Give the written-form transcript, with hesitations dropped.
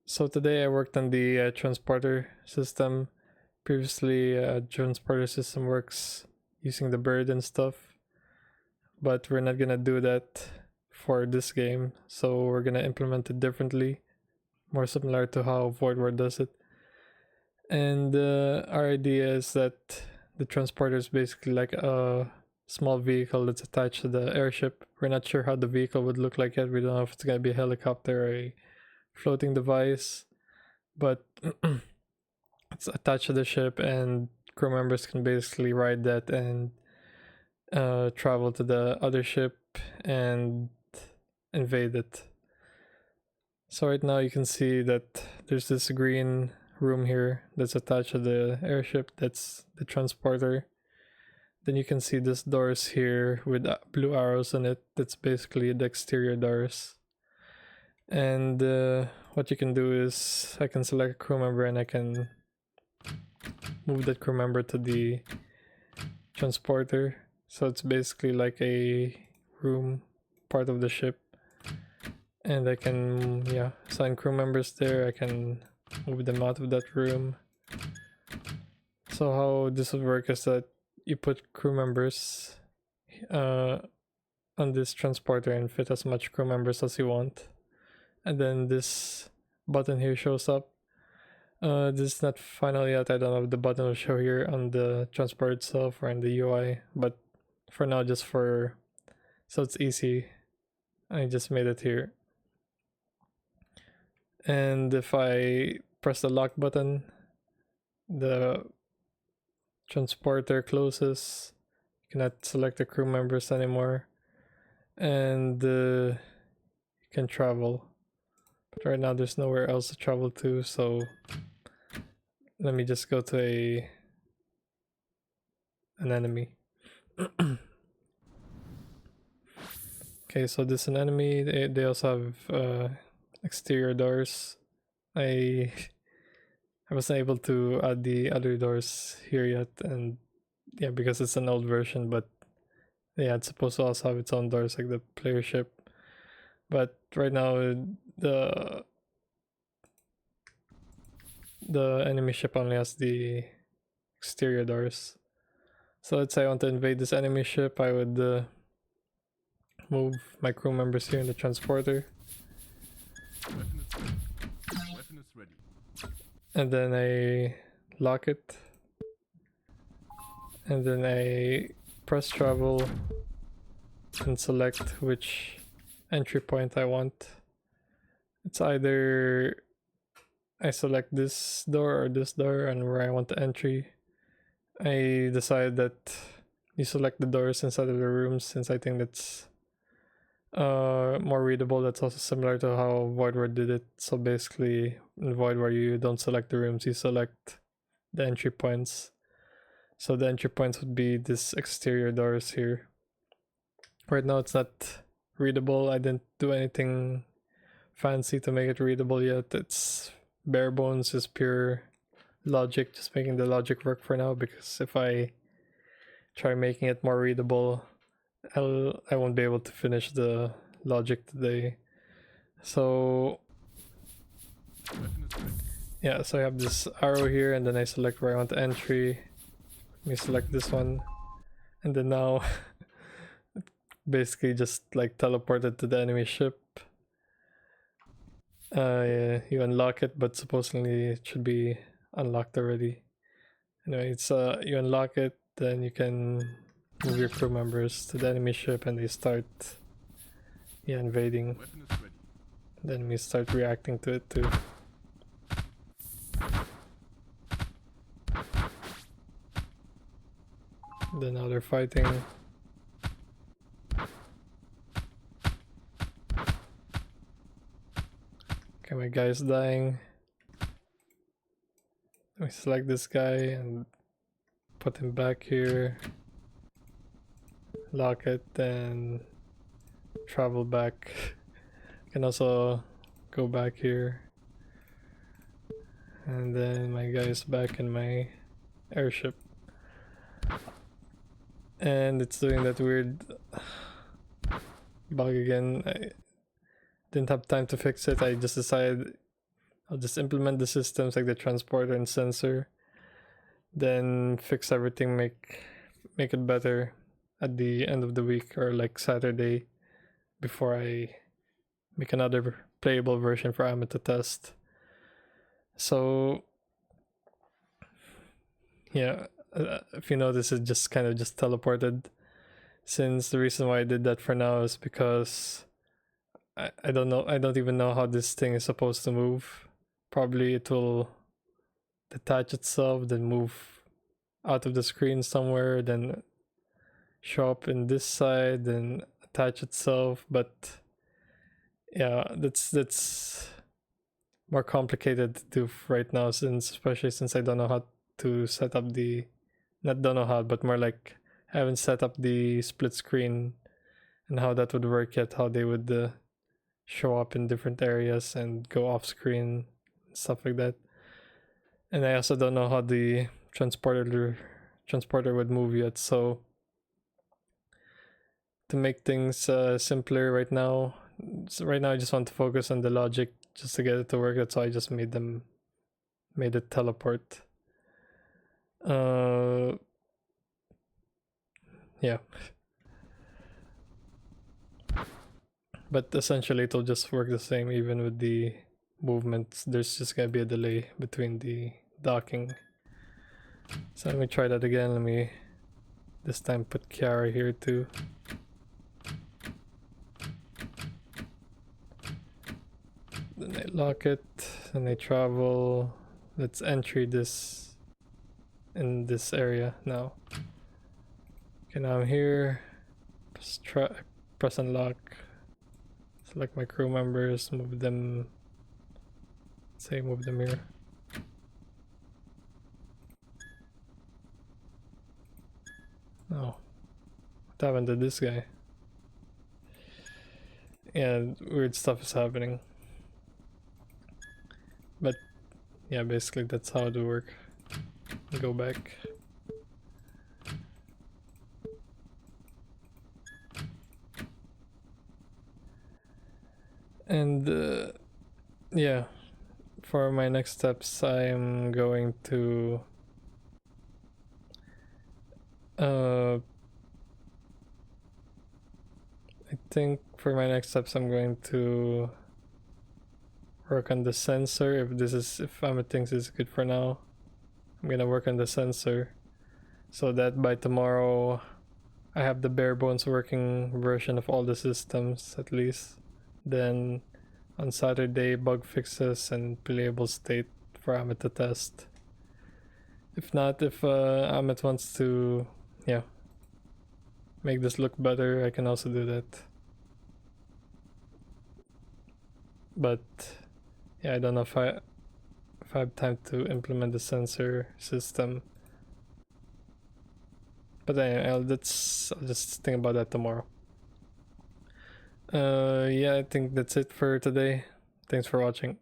So today I worked on the transporter system. Previously, transporter system works using the bird and stuff, but we're not gonna do that for this game. So we're gonna implement it differently, more similar to how Void War does it. And our idea is that the transporter is basically like a small vehicle that's attached to the airship. We're not sure how the vehicle would look like yet. We don't know if it's gonna be a helicopter or a floating device, but it's attached to the ship, and crew members can basically ride that and travel to the other ship and invade it. So right now you can see that there's this green room here that's attached to the airship. That's the transporter. Then you can see this doors here with blue arrows on it. That's basically the exterior doors. And what you can do is I can select a crew member and I can move that crew member to the transporter. So it's basically like a room part of the ship. And I can, assign crew members there. I can move them out of that room. So how this would work is that you put crew members on this transporter and fit as much crew members as you want. And then this button here shows up. This is not final yet. I don't know if the button will show here on the transport itself or in the UI, but for now, so it's easy, I just made it here. And if I press the lock button, the transporter closes. You cannot select the crew members anymore, and you can travel. But right now there's nowhere else to travel to, so let me just go to an enemy. Okay, so this is an enemy. They also have exterior doors. I wasn't able to add the other doors here yet, and yeah, because it's an old version, but yeah, it's supposed to also have its own doors like the player ship. But right now the enemy ship only has the exterior doors. So let's say I want to invade this enemy ship, I would move my crew members here in the transporter. Weapon is ready. And then I lock it. And then I press travel and select which entry point I want. It's either I select this door or this door and where I want the entry. I decide that you select the doors inside of the rooms, since I think that's more readable. That's also similar to how Void War did it. So basically in Void War you don't select the rooms, you select the entry points. So the entry points would be this exterior doors here. Right now it's not readable. I didn't do anything fancy to make it readable yet. It's bare bones, just pure logic, just making the logic work for now, because if I try making it more readable, I won't be able to finish the logic today. So yeah, so I have this arrow here, and then I select where I want the entry. Let me select this one, and then now basically just like teleported to the enemy ship. Yeah, you unlock it, but supposedly it should be unlocked already. Anyway, it's you unlock it, then you can move your crew members to the enemy ship, and they start invading. The enemies start reacting to it too. Then now they're fighting. Okay, my guy's dying. Let me select this guy and put him back here. Lock it, then travel back. Can also go back here. And then my guy's back in my airship. And it's doing that weird bug again. I didn't have time to fix it. I just decided I'll just implement the systems like the transporter and sensor, then fix everything, make it better at the end of the week or like Saturday before I make another playable version for Amit to test. So yeah, if you notice, it just kind of just teleported. Since the reason why I did that for now is because I don't know, I don't even know how this thing is supposed to move. Probably it will detach itself, then move out of the screen somewhere, then show up in this side, then attach itself. But yeah, that's more complicated to do right now, especially since I don't know how to set up the, not don't know how, but more like I haven't set up the split screen and how that would work yet, how they would show up in different areas and go off screen, stuff like that. And I also don't know how the transporter would move yet. So to make things simpler right now, I just want to focus on the logic just to get it to work. That's why I just made it teleport. Yeah. But essentially it'll just work the same even with the movements. There's just gonna be a delay between the docking. So let me try that again. Let me this time put Kiara here too. Then I lock it, and I travel. Let's entry this in this area now. Okay, now I'm here. Press unlock. Select my crew members, move them. Say move them here. Oh, what happened to this guy? Yeah, weird stuff is happening. But yeah, basically that's how it would work. Go back. And yeah, for my next steps, I'm going to I think for my next steps, I'm going to work on the sensor. If Amit thinks it's good for now, I'm gonna work on the sensor so that by tomorrow I have the bare bones working version of all the systems at least. Then on Saturday, bug fixes and playable state for Amit to test. If not, if Amit wants to, yeah, make this look better, I can also do that. But yeah, I don't know if I have time to implement the sensor system. But anyway, I'll just think about that tomorrow. Yeah, I think that's it for today. Thanks for watching.